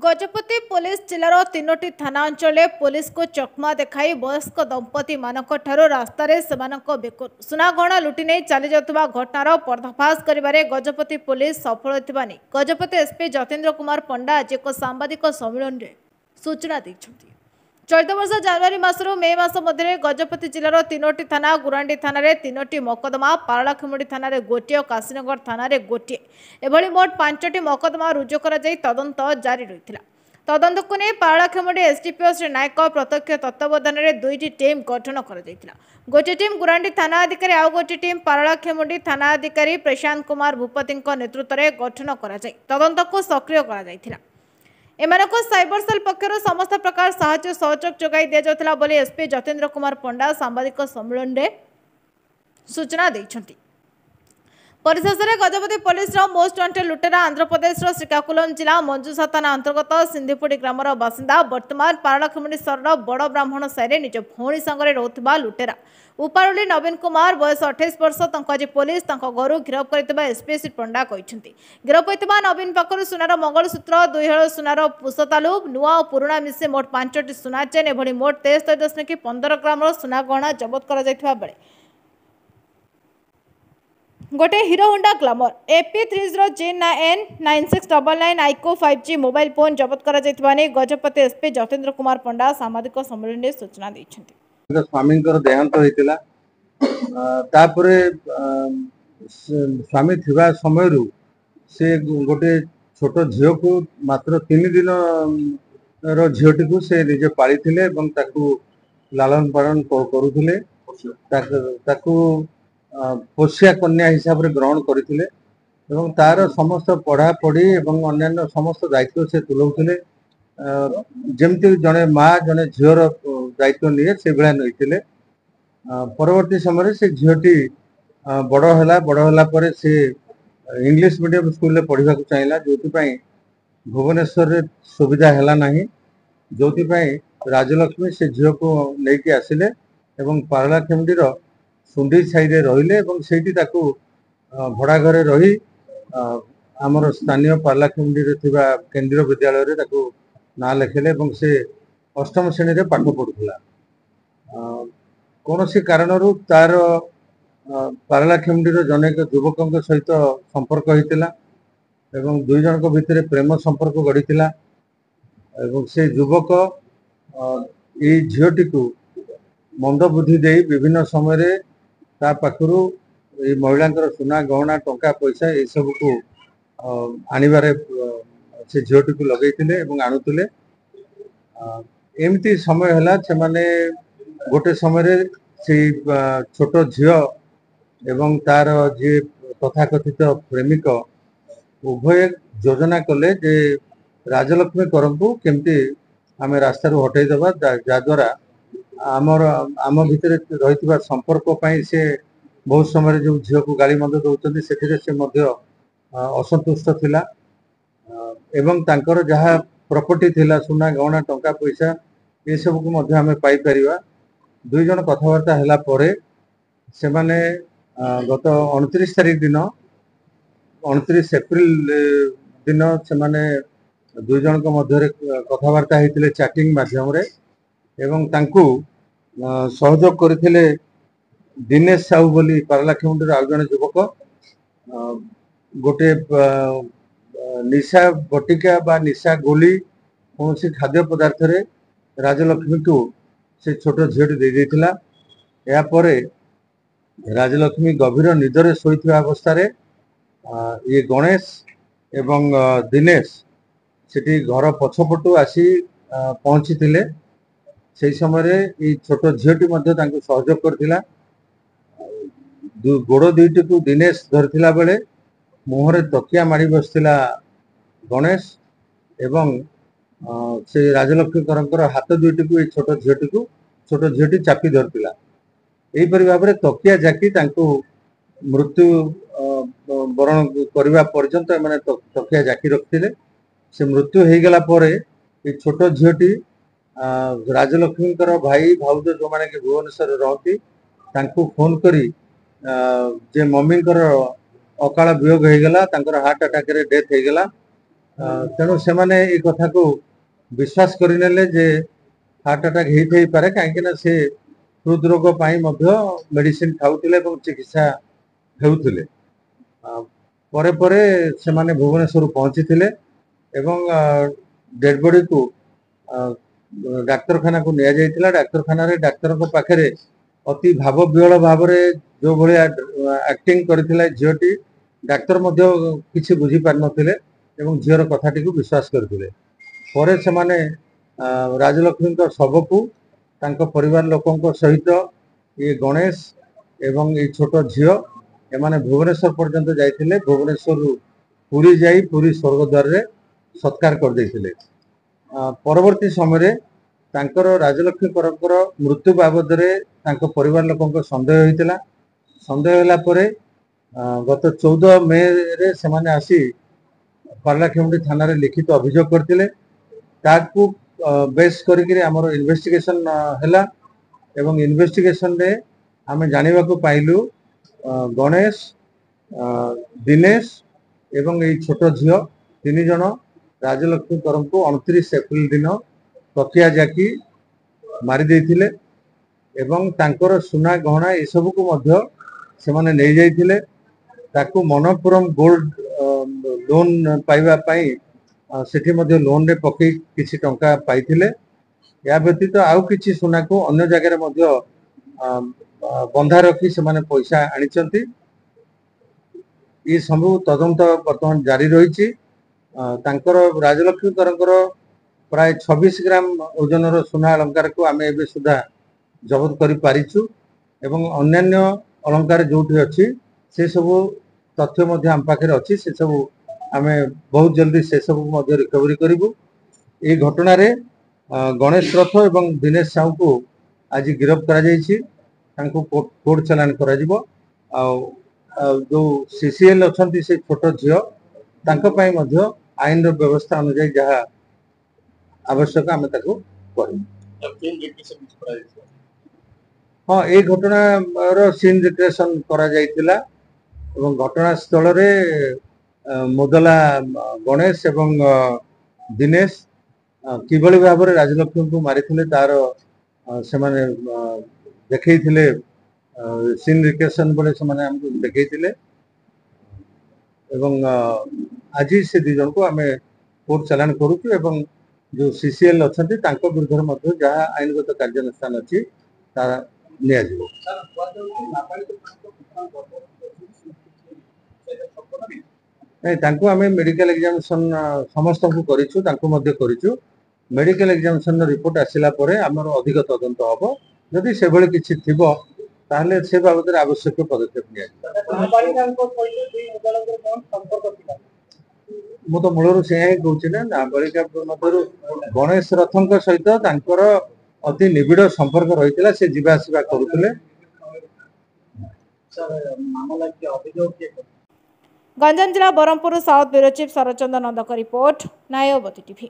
Gajapati police जिलार तीनोटी थाना अंचल police को चकमा देखाई वयस्क दंपति मानक रास्त सुनागहना लुटि नहीं चली जाता घटनार पर्दाफाश कर गजपति पुलिस सफल होता गजपति एसपी जतेन्द्र कुमार पंडा आज एक सांबादिक सम्मेलन में सूचना देते। चलित वर्ष जनवरी मासरू मे मास मध्य गजपति जिलार तीनोटी थाना गुरांडी थाना तीनोटी मकदमा पारलाखेमुंडी थाना गोटे और काशीनगर थाना गोटे एभली मोट 5टी मकदमा रुजु कर तदंत जारी रही। तदंत को नहीं पारलाखेमुंडी एसडीपीओ श्री नायक प्रत्यक्ष तत्वावधान में 2टी टीम गठन कर गोटे टीम गुरांडी थाना अधिकारी आउ गोटे टीम पारलाखेमुंडी थाना अधिकारी प्रशांत कुमार भूपति नेतृत्व में गठन कर तदंत को सक्रिय कर एमानक साइबर सेल पक्षर समस्त प्रकार साहाय्य सहयोग जोगाई दि जाउथिला बोली एसपी जतेन्द्र कुमार पंडा सांबादिक सम्मेलन में सूचना देइछन्ति। परिशेष में गजपति पुलिस मोस्ट वांटेड लुटेरा आंध्र प्रदेश श्रीकाकुलम जिला मंजूसा थाना अंतर्गत सिंधीपुड़ी ग्रामर बासिंदा वर्तमान पारलाखेमुंडी सहर बड़ ब्राह्मण साई निज भौणी संगे रोकथिबा लुटेरा उपारुली नवीन कुमार बयस 28 वर्ष आज पुलिस घर गिरफ कर एसपी श्री पंडा कहते गिरफ होता नवीन पाखर सुनार मंगलसूत्र 2 हल सुनार पुषतालु नुआ और पुराणा मिसे मोट 5टी सुना चेन एभली मोट 73.15 ग्राम सुना गहना जबत कर गोटे hero Honda glamour AP30J9 9699 आइको 5G mobile phone जबत कर गजपति एसपी जतेन्द्र कुमार पंडा सामाजिक सम्मेलन में सूचना देते। स्वामी देहांत होता स्वामी थिबा समय से गोटे छोट झील को मात्र 3 दिन झीटी को से निजे पाली लालन पालन करुले पोषिया कन्या हिसाब से ग्रहण करते तार समस्त पढ़ा पढ़ी अन्य समस्त दायित्व से तुलाऊले जमती जड़े माँ जड़े झीर दायित्व निए से भाया नहीं परवर्ती समय से झीटी बड़ है से इंग्लिश मीडियम स्कूल पढ़ा चाहिए जो भुवनेश्वर सुविधा है ना जो राजलक्ष्मी से झील को लेकिन आसिले पारलाखेमुंडीर सुंडी साई रही भड़ा घरे रही आमर स्थानीय पारलाखेमुंडी केंद्रीय विद्यालय ना लिखिले से 8म श्रेणी में पाठ पढ़ुला कौन सी कारण तार पारलाखेमुंडीर जनेक युवक सहित संपर्क होता 2 जन भितर प्रेम संपर्क गढ़ी से युवक ये झीटी को मंद बुद्धि दे विभिन्न समय पाखु ये महिला सुना गहना टंका पैसा ये सब को आनिबारे से झीटी को लगे आणुले एमती समय है से माने गोटे समय से छोट झील एवं तार जी तथाकथित प्रेमिक उभय योजना कले जे राजलक्ष्मी करम को केमती आम रास्तार हटईदबा जद्वारा आमर आम भितर रही संपर्क से बहुत समय जो झील को गाड़ी मद दौरान से असंतुष्ट थिला एवं तांकर जहाँ प्रॉपर्टी थिला सुना गहना टंका पैसा ये सब को मध्य आम पाइपर 2 जन कथबार्ता है परे से माने गत 29 तारीख दिन 29 एप्रिल दिन से माने 2 जन मध्य कथबार्ता होते चैटिंग मध्यम एवं तांकु सहयोग करथिले दिनेश साहू बोली पारलाखेमुंडीर आउ जने युवक गोटे निशा बटिका बा निशा गोली कौन सी खाद्य पदार्थ रे राजलक्ष्मी को से छोट झीटी दे देथिला या परे राजलक्ष्मी गभीर निदरे शोइथिबा अवस्था रे ये गणेश एवं दिनेश सेठी घर पछपटू आसी पहुंची थिले से समय ये छोट झीटी सहयोग करथिला गोड़ 2टी को दिनेश धरथिला बेले मुहरे तकिया मारी बसथिला गणेश एवं से राजलक्ष्मी हाथ 2टी को छोट झीटी चापी धरथिला एहीपरि भाव में तकिया जाकी मृत्यु वरण करने पर्यंत मैंने तकिया जाकी रखिले से मृत्यु हो गला परे ये छोट झीटी राजलक्ष्मी भाई भाउज जो मैंने कि भुवनेश्वर रहती फोन करी जे मम्मी अकाल वियोग हो गला हार्ट अटैक रे डेथ हो गला ତେଣୁ ସେମାନେ ଏଇ କଥାକୁ ବିଶ୍ୱାସ କରିନେଲେ ଯେ ହାର୍ଟ ଆଟାକ୍ ହେଇଥାଇପାରେ, କାହିଁକି ନା ସେ ହୃଦରୋଗ ପାଇଁ ମଧ୍ୟ ମେଡିସିନ ଖାଉଥିଲେ ଏବଂ ଚିକିତ୍ସା ହେଉଥିଲେ। ପରେ ପରେ ସେମାନେ ଭୁବନେଶ୍ୱର ପହଞ୍ଚିଥିଲେ ଏବଂ ଡେଡ ବଡିକୁ ଡାକ୍ତରଖାନାକୁ ନିଆଯାଇଥିଲା। ଡାକ୍ତରଖାନାରେ ଡାକ୍ତରଙ୍କ ପାଖରେ ଅତି ଭାବ ବିହ୍ୱଳ ଭାବରେ ଯୋଉ ଭଳିଆ ଆକ୍ଟିଂ କରିଥିଲା ଝିଅଟି, ଡାକ୍ତର ମଧ୍ୟ କିଛି ବୁଝି ପାରିନଥିଲେ ଏବଂ ଝିଅର କଥାଟିକୁ ବିଶ୍ୱାସ କରିଥିଲେ। ପରେ ସେମାନେ ରାଜଲକ୍ଷ୍ମୀଙ୍କ ଶବକୁ ତାଙ୍କ ପରିବାର ଲୋକଙ୍କ ସହିତ ଇଏ ଗଣେଶ ଏବଂ ଏଇ ଛୋଟ ଝିଅ ଏମାନେ ଭୁବନେଶ୍ୱର ପର୍ଯ୍ୟନ୍ତ ଯାଇଥିଲେ। ଭୁବନେଶ୍ୱରରୁ ପୁରୀ ଯାଇ ପୁରୀ ସ୍ୱର୍ଗଦ୍ୱାରରେ ସତ୍କାର କରିଦେଇଥିଲେ। ପରବର୍ତ୍ତୀ ସମୟରେ ତାଙ୍କର ରାଜଲକ୍ଷ୍ମୀଙ୍କର ମୃତ୍ୟୁ ବାବଦରେ ତାଙ୍କ ପରିବାର ଲୋକଙ୍କ ସନ୍ଦେହ ହୋଇଥିଲା। ସନ୍ଦେହ ହେଲା ପରେ ଗତ 14 ମେରେ ସେମାନେ ଆସି ପାରଳାଖେମୁଣ୍ଡି ଥାନାରେ ଲିଖିତ ଅଭିଯୋଗ କରିଥିଲେ। ତାକୁ ବେସ୍ କରିକି ଆମର ଇନଭେଷ୍ଟିଗେସନ ହେଲା ଏବଂ ଇନଭେଷ୍ଟିଗେସନରେ ଆମେ ଜାଣିବାକୁ ପାଇଲୁ ଗଣେଶ, ଦିନେଶ ଏବଂ ଏଇ ଛୋଟ ଝିଅ 3 ଜଣ ରାଜଲକ୍ଷ୍ମୀକରଙ୍କୁ 29 ଏପ୍ରିଲ ଦିନ ତକିଆ ଜାକି ମାରି ଦେଇଥିଲେ ଏବଂ ତାଙ୍କର ସୁନା ଗହଣା ଏସବୁକୁ ମଧ୍ୟ ସେମାନେ ନେଇଯାଇଥିଲେ। ତାକୁ ମନପୁରମ ଗୋଲ୍ଡ ଲୋନ୍ ପାଇବା ପାଇଁ ସେଠି ମଧ୍ୟ ଲୋନରେ ପକେଇ କିଛି ଟଙ୍କା ପାଇଥିଲେ। ଏହା ବ୍ୟତୀତ ଆଉ କିଛି ସୁନାକୁ ଅନ୍ୟ ଜାଗାରେ ମଧ୍ୟ ବନ୍ଧା ରଖି ସେମାନେ ପଇସା ଆଣିଛନ୍ତି। ଏ ସବୁ ତଦନ୍ତ ବର୍ତ୍ତମାନ ଜାରି ରହିଛି। ତାଙ୍କର ରାଜଲକ୍ଷ୍ମୀକରଙ୍କର ପ୍ରାୟ 26 ଗ୍ରାମ ଓଜନର ସୁନା ଅଳଙ୍କାରକୁ ଆମେ ଏବେ ସୁଦ୍ଧା ଜବତ କରିପାରିଛୁ ଏବଂ ଅନ୍ୟାନ୍ୟ ଅଳଙ୍କାର ଯୋଉଠି ଅଛି ସେ ସବୁ ତଥ୍ୟ ମଧ୍ୟ ଆମ ପାଖରେ ଅଛି। ସେ ସବୁ ଆମେ ବହୁତ ଜଲ୍ଦି ସେ ସବୁ ମଧ୍ୟ ରିକଭରି କରିବୁ। এই ଘଟଣାରେ ଗଣେଶ ରଥ ଏବଂ ଦିନେଶ ସାହୁଙ୍କୁ ଆଜି ଗିରଫ କରାଯାଇଛି। ତାଙ୍କୁ କୋର୍ଟ ଚାଲାଣ କରାଯିବ। ଆଉ ଯୋଉ ସିସିଏଲ ଅଛନ୍ତି ସେ ଛୋଟ ଝିଅ ତାଙ୍କ ପାଇଁ ମଧ୍ୟ ଆଇନର ବ୍ୟବସ୍ଥା ଅନୁଯାୟୀ ଯାହା ଆବଶ୍ୟକ ଆମେ ତାକୁ କରିବୁ। ହଁ, এই ଘଟଣାର ସିନ୍ ରିକ୍ରିଏସନ କରାଯାଇଥିଲା ଏବଂ ଘଟଣାସ୍ଥଳରେ ମୋଦଲା ଗଣେଶ ଏବଂ ଦିନେଶ କିଭଳି ଭାବରେ ରାଜଲକ୍ଷ୍ମୀଙ୍କୁ ମାରିଥିଲେ ତାର ସେମାନେ ଦେଖେଇଥିଲେ। ସିନ୍ ରିକ୍ରିଏସନ ବେଳେ ସେମାନେ ଆମକୁ ଦେଖେଇଥିଲେ ଏବଂ ଆଜି ସେ 2 ଜଣଙ୍କୁ ଆମେ କୋର୍ଟ ଚାଲାଣ କରୁଛୁ ଏବଂ ଯୋଉ ସିସିଏଲ ଅଛନ୍ତି ତାଙ୍କ ବିରୁଦ୍ଧରେ ମଧ୍ୟ ଯାହା ଆଇନଗତ କାର୍ଯ୍ୟାନୁଷ୍ଠାନ ଅଛି ତାହା ନିଆଯିବ। ନାଇଁ, ତାଙ୍କୁ ଆମେ ମେଡିକାଲ ଏକ୍ସାମିନେସନ ସମସ୍ତଙ୍କୁ କରିଛୁ, ତାଙ୍କୁ ମଧ୍ୟ କରିଛୁ। ମେଡିକାଲ ଏକ୍ସାମିନେସନ ରିପୋର୍ଟ ଆସିଲା ପରେ ଆମର ଅଧିକ ତଦନ୍ତ ହବ। ଯଦି ସେଭଳି କିଛି ଥିବ ତାହେଲେ ସେ ବାବଦରେ ଆବଶ୍ୟକ ପଦକ୍ଷେପ ନିଆଯିବ। ମୁଁ ତ ମୂଳରୁ ସେୟା ହିଁ କହୁଛି ନା, ନାବାଳିକା ମଧ୍ୟରୁ ଗଣେଶ ରଥଙ୍କ ସହିତ ତାଙ୍କର ଅତି ନିବିଡ଼ ସମ୍ପର୍କ ରହିଥିଲା। ସେ ଯିବା ଆସିବା କରୁଥିଲେ। ଗଞ୍ଜାମ ଜିଲ୍ଲା ବ୍ରହ୍ମପୁର ସାଉଥ ବ୍ୟୁରୋ ଚିଫ୍ ଶରତ ଚନ୍ଦ୍ର ନନ୍ଦଙ୍କ ରିପୋର୍ଟ, ନ୍ୟାୟବତୀ ଟିଭି।